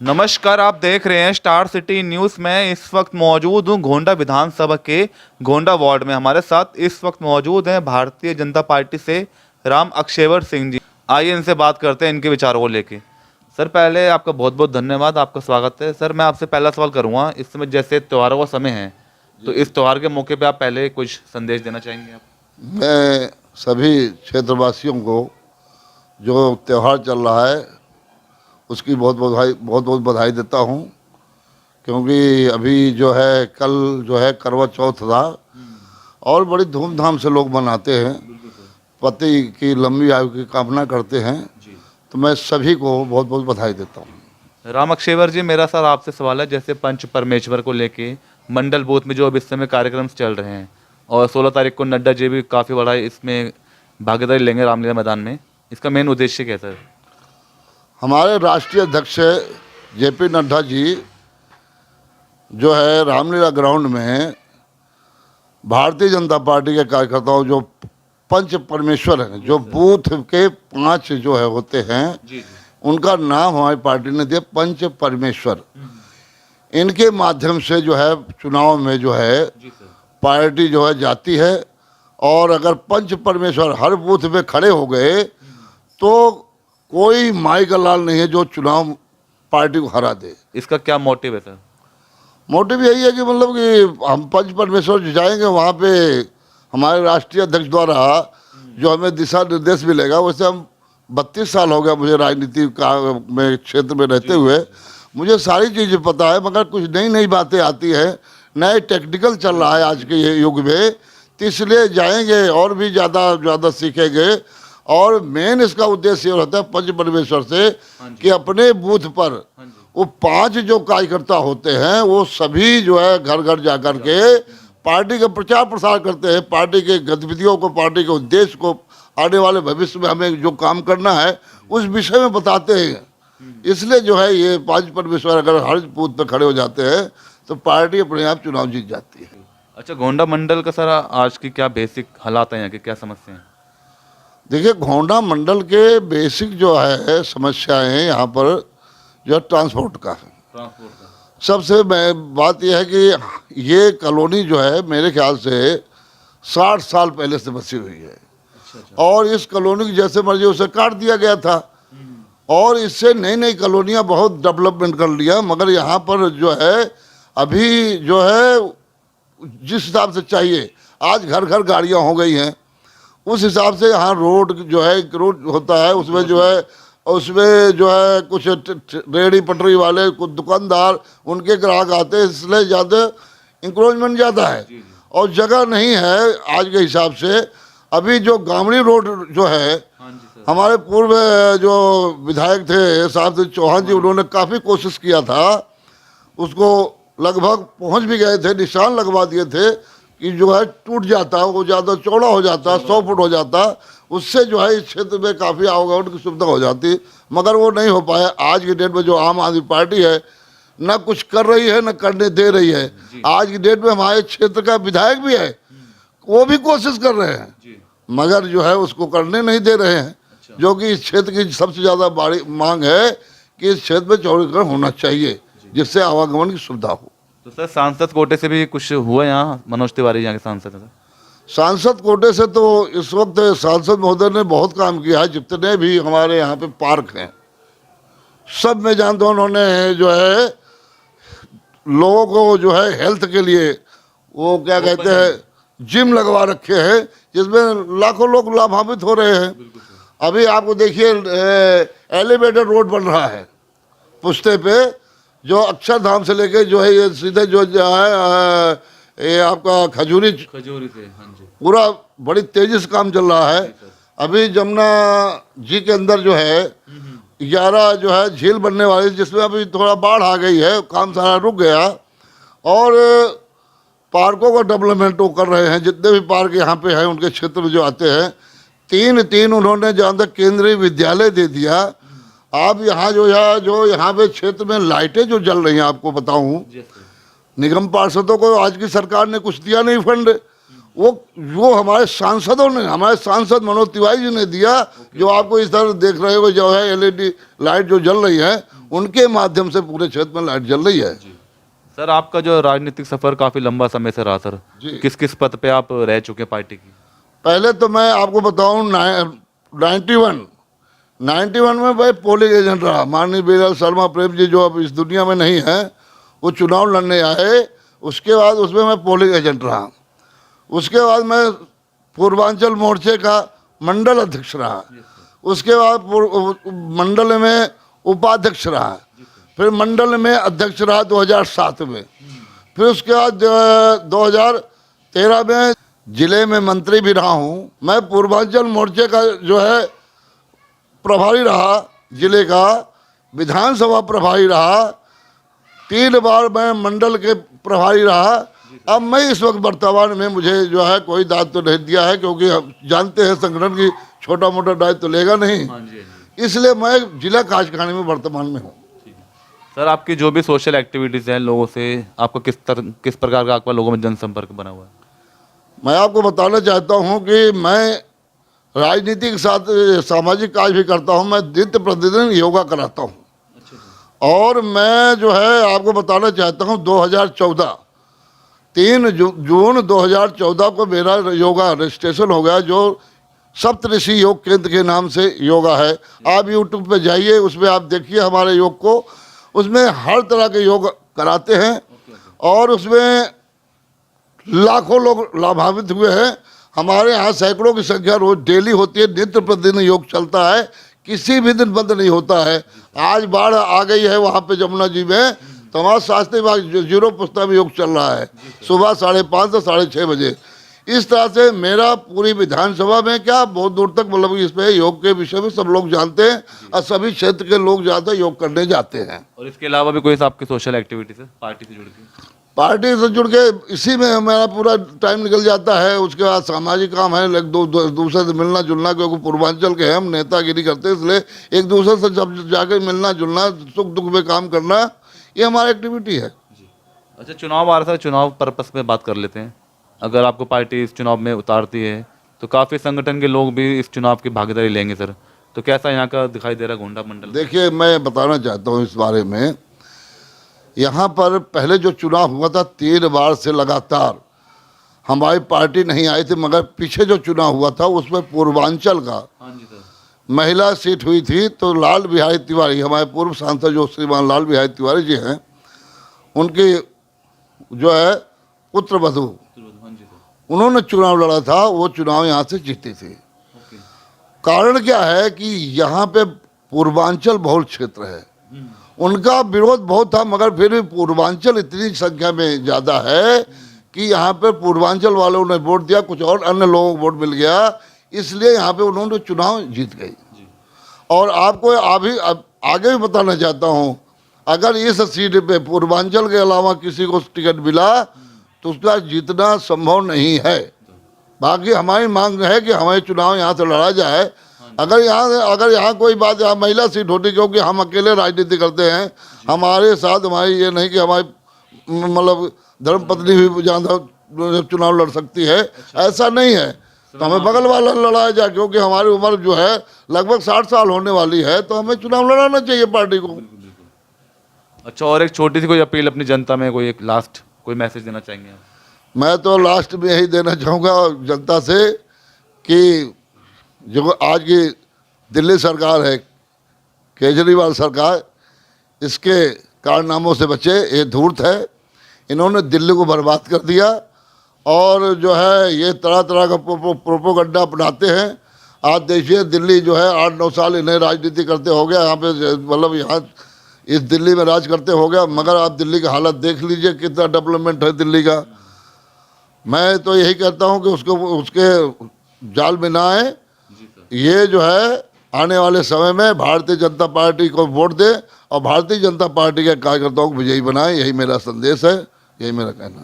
नमस्कार, आप देख रहे हैं स्टार सिटी न्यूज़ में। इस वक्त मौजूद हूँ गोंडा विधानसभा के गोंडा वार्ड में। हमारे साथ इस वक्त मौजूद हैं भारतीय जनता पार्टी से राम अक्षेवर सिंह जी। आइए इनसे बात करते हैं इनके विचारों को लेके। सर, पहले आपका बहुत बहुत धन्यवाद, आपका स्वागत है। सर, मैं आपसे पहला सवाल करूँगा, इस समय जैसे त्योहारों का समय है, तो इस त्यौहार के मौके पर आप पहले कुछ संदेश देना चाहेंगे आप? मैं सभी क्षेत्रवासियों को जो त्यौहार चल रहा है उसकी बहुत बहुत बधाई देता हूँ, क्योंकि अभी जो है कल जो है करवा चौथ था और बड़ी धूमधाम से लोग मनाते हैं, पति की लंबी आयु की कामना करते हैं। तो मैं सभी को बहुत बहुत बधाई देता हूँ। राम अक्षेवर जी, मेरा सर आपसे सवाल है, जैसे पंच परमेश्वर को लेके मंडल बूथ में जो अब इस समय कार्यक्रम चल रहे हैं और 16 तारीख को नड्डा जी भी काफ़ी बड़ा इसमें भागीदारी लेंगे रामलीला मैदान में, इसका मेन उद्देश्य क्या है सर? हमारे राष्ट्रीय अध्यक्ष जेपी नड्डा जी जो है रामलीला ग्राउंड में भारतीय जनता पार्टी के कार्यकर्ताओं जो पंच परमेश्वर हैं, जो बूथ के 5 जो है होते हैं, उनका नाम हमारी पार्टी ने दिया पंच परमेश्वर। इनके माध्यम से जो है चुनाव में जो है पार्टी जो है जाती है, और अगर पंच परमेश्वर हर बूथ में खड़े हो गए तो कोई माई का लाल नहीं है जो चुनाव पार्टी को हरा दे। इसका क्या मोटिव है सर? मोटिव यही है कि मतलब कि हम पंच परमेश्वर जो जाएंगे वहाँ पे हमारे राष्ट्रीय अध्यक्ष द्वारा जो हमें दिशा निर्देश मिलेगा। वैसे हम 32 साल हो गया मुझे राजनीति का में क्षेत्र में रहते हुए, मुझे सारी चीज़ें पता है, मगर कुछ नई नई बातें आती है, नए टेक्निकल चल रहा है आज के ये युग में, तो इसलिए जाएंगे और भी ज़्यादा सीखेंगे। और मेन इसका उद्देश्य ये रहता है पंच परमेश्वर से कि अपने बूथ पर वो 5 जो कार्यकर्ता होते हैं वो सभी जो है घर घर जा कर के पार्टी का प्रचार प्रसार करते हैं, पार्टी के गतिविधियों को, पार्टी के उद्देश्य को, आने वाले भविष्य में हमें जो काम करना है उस विषय में बताते हैं। इसलिए जो है ये 5 परमेश्वर अगर हर बूथ पर खड़े हो जाते हैं तो पार्टी अपने आप चुनाव जीत जाती है। अच्छा, गोंडा मंडल का सर आज की क्या बेसिक हालात हैं, यहाँ की क्या समस्या है? देखिए, गोंडा मंडल के बेसिक जो है समस्याएं यहाँ पर जो ट्रांसपोर्ट का है। सबसे बात यह है कि ये कॉलोनी जो है मेरे ख्याल से 60 साल पहले से बसी हुई है। और इस कॉलोनी की जैसे मर्जी उसे काट दिया गया था और इससे नई नई कॉलोनियाँ बहुत डेवलपमेंट कर लिया, मगर यहाँ पर जो है अभी जो है जिस हिसाब से चाहिए, आज घर घर गाड़ियाँ हो गई हैं, उस हिसाब से यहाँ रोड जो है रोड होता है उसमें जो है कुछ रेहड़ी पटरी वाले, कुछ दुकानदार, उनके ग्राहक आते हैं, इसलिए ज़्यादा इंक्रोचमेंट ज़्यादा है और जगह नहीं है आज के हिसाब से। अभी जो गामड़ी रोड जो है, हमारे पूर्व जो विधायक थे साहब चौहान जी, उन्होंने काफ़ी कोशिश किया था, उसको लगभग पहुँच भी गए थे, निशान लगवा दिए थे कि जो है टूट जाता, वो ज़्यादा चौड़ा हो जाता, 100 फुट हो जाता, उससे जो है इस क्षेत्र में काफ़ी आवागमन की सुविधा हो जाती, मगर वो नहीं हो पाया। आज की डेट में जो आम आदमी पार्टी है न कुछ कर रही है न करने दे रही है। आज की डेट में हमारे क्षेत्र का विधायक भी है, वो भी कोशिश कर रहे हैं, मगर जो है उसको करने नहीं दे रहे हैं। जो कि इस क्षेत्र की सबसे ज़्यादा बड़ी मांग है कि इस क्षेत्र में चौड़ीकरण होना चाहिए जिससे आवागमन की सुविधा हो। तो सर, सांसद कोटे से भी कुछ हुआ यहाँ? मनोज तिवारी यहाँ के सांसद हैं। सांसद कोटे से तो इस वक्त सांसद महोदय ने बहुत काम किया है। जितने भी हमारे यहाँ पे पार्क हैं सब में जानता हूँ, उन्होंने जो है लोगों को जो है हेल्थ के लिए वो क्या कहते हैं जिम लगवा रखे हैं, जिसमें लाखों लोग लाभान्वित हो रहे हैं। अभी आपको देखिए एलिवेटेड रोड बन रहा है पुश्ते पे, जो अक्षरधाम से लेके जो है ये सीधे जो है ये आपका खजूरी से, हाँ जी, पूरा बड़ी तेजी से काम चल रहा है। अभी जमुना जी के अंदर जो है 11 जो है झील बनने वाली, जिसमें अभी थोड़ा बाढ़ आ गई है, काम सारा रुक गया। और पार्कों का डेवलपमेंट वो कर रहे हैं, जितने भी पार्क यहाँ पे हैं उनके क्षेत्र में जो आते हैं, 3 उन्होंने जहाँ तक केंद्रीय विद्यालय दे दिया। आप यहाँ जो यहाँ पे क्षेत्र में लाइटें जो जल रही हैं, आपको बताऊं, निगम पार्षदों को आज की सरकार ने कुछ दिया नहीं फंड, वो हमारे सांसदों ने, हमारे सांसद मनोज तिवारी जी ने दिया। जो आपको इस तरह देख रहे हो जो है LED लाइट जो जल रही है, उनके माध्यम से पूरे क्षेत्र में लाइट जल रही है। सर आपका जो राजनीतिक सफर काफी लंबा समय से रहा सर, जी। किस किस पद पे आप रह चुके हैं पार्टी की? पहले तो मैं आपको बताऊं 91 में भाई पोलिंग एजेंट रहा। माननीय बीरल शर्मा प्रेम जी जो अब इस दुनिया में नहीं है, वो चुनाव लड़ने आए, उसके बाद उसमें मैं पोलिंग एजेंट रहा। उसके बाद मैं पूर्वांचल मोर्चे का मंडल अध्यक्ष रहा। उसके बाद मंडल में उपाध्यक्ष रहा, फिर मंडल में अध्यक्ष रहा 2007 में। फिर उसके बाद 2013 में जिले में मंत्री भी रहा हूँ। मैं पूर्वांचल मोर्चे का जो है प्रभारी रहा, जिले का विधानसभा प्रभारी रहा, 3 बार मैं मंडल के प्रभारी रहा। अब मैं इस वक्त वर्तमान में मुझे जो है कोई दायित्व तो नहीं दिया है, क्योंकि हम जानते हैं संगठन की छोटा मोटा दायित्व तो लेगा नहीं, इसलिए मैं जिला कार्यकारिणी में वर्तमान में हूँ। सर आपकी जो भी सोशल एक्टिविटीज़ हैं लोगों से, आपको किस प्रकार का आपका लोगों में जनसंपर्क बना हुआ है? मैं आपको बताना चाहता हूँ कि मैं राजनीति के साथ सामाजिक कार्य भी करता हूँ। मैं नित्य प्रतिदिन योगा कराता हूँ। और मैं जो है आपको बताना चाहता हूँ 3 जून 2014 को मेरा योगा रजिस्ट्रेशन हो गया, जो सप्तऋषि योग केंद्र के नाम से योगा है। आप यूट्यूब पे जाइए, उसमें आप देखिए हमारे योग को। उसमें हर तरह के योग कराते हैं और उसमें लाखों लोग लाभान्वित हुए हैं। हमारे यहाँ सैकड़ों की संख्या रोज डेली होती है, नित्य प्रतिदिन योग चलता है, किसी भी दिन बंद नहीं होता है। आज बाढ़ आ गई है वहाँ पे जमुना जी में, तो हमारा शास्त्रीय विभाग 0 पुस्ता में योग चल रहा है सुबह 5:30 से 6:30 बजे। इस तरह से मेरा पूरी विधानसभा में क्या बहुत दूर तक मतलब इस पे योग के विषय में सब लोग जानते हैं और सभी क्षेत्र के लोग ज़्यादा योग करने जाते हैं। और इसके अलावा भी कोई आपकी सोशल एक्टिविटीज है पार्टी से जुड़ के? पार्टी से जुड़ के इसी में हमारा पूरा टाइम निकल जाता है। उसके बाद सामाजिक काम है, दूसरे से मिलना जुलना, क्योंकि पूर्वांचल के हम नेतागिरी करते हैं, इसलिए एक दूसरे से जब जाकर मिलना जुलना, सुख दुख में काम करना, ये हमारी एक्टिविटी है। अच्छा, चुनाव आ रहा था, चुनाव पर्पस में बात कर लेते हैं। अगर आपको पार्टी इस चुनाव में उतारती है तो काफ़ी संगठन के लोग भी इस चुनाव की भागीदारी लेंगे सर, तो कैसा यहाँ का दिखाई दे रहा है गोंडा मंडल? देखिए, मैं बताना चाहता हूँ इस बारे में। यहाँ पर पहले जो चुनाव हुआ था 3 बार से लगातार हमारी पार्टी नहीं आई थी, मगर पीछे जो चुनाव हुआ था उसमें पूर्वांचल का महिला सीट हुई थी, तो लाल बिहारी तिवारी, हमारे पूर्व सांसद जो श्रीमान लाल बिहारी तिवारी जी हैं, उनकी जो है पुत्र वधू, उन्होंने चुनाव लड़ा था। वो चुनाव यहाँ से जीती थी। कारण क्या है कि यहाँ पे पूर्वांचल बहुल क्षेत्र है, उनका विरोध बहुत था, मगर फिर भी पूर्वांचल इतनी संख्या में ज़्यादा है कि यहाँ पे पूर्वांचल वालों ने वोट दिया, कुछ और अन्य लोगों को वोट मिल गया, इसलिए यहाँ पे उन्होंने चुनाव जीत गई। और आपको अभी आगे भी बताना चाहता हूँ, अगर इस सीट पे पूर्वांचल के अलावा किसी को टिकट मिला तो उसका जीतना संभव नहीं है। बाकी हमारी मांग है कि हमारे चुनाव यहाँ से लड़ा जाए। अगर यहाँ कोई बात, यहाँ महिला सीट होती, क्योंकि हम अकेले राजनीति करते हैं, हमारे साथ हमारी ये नहीं कि हमारी मतलब धर्मपत्नी भी ज़्यादा चुनाव लड़ सकती है, ऐसा नहीं है। तो हमें बगल वाला लड़ाया जाए, क्योंकि हमारी उम्र जो है लगभग 60 साल होने वाली है, तो हमें चुनाव लड़ाना चाहिए पार्टी को। अच्छा, और एक छोटी सी कोई अपील अपनी जनता में, कोई एक लास्ट कोई मैसेज देना चाहेंगे आप? मैं तो लास्ट में यही देना चाहूँगा जनता से कि जो आज की दिल्ली सरकार है, केजरीवाल सरकार, इसके कारनामों से बचे। ये धूर्त है, इन्होंने दिल्ली को बर्बाद कर दिया और जो है ये तरह तरह का प्रोपोगंडा अपनाते हैं। आज देखिए दिल्ली जो है 8-9 साल इन्हें राजनीति करते हो गया, यहाँ पे मतलब यहाँ इस दिल्ली में राज करते हो गया, मगर आप दिल्ली का हालत देख लीजिए, कितना डेवलपमेंट है दिल्ली का। मैं तो यही कहता हूँ कि उसके जाल में ना आए। ये जो है आने वाले समय में भारतीय जनता पार्टी को वोट दे और भारतीय जनता पार्टी के कार्यकर्ताओं को विजयी बनाए, यही मेरा संदेश है, यही मेरा कहना है।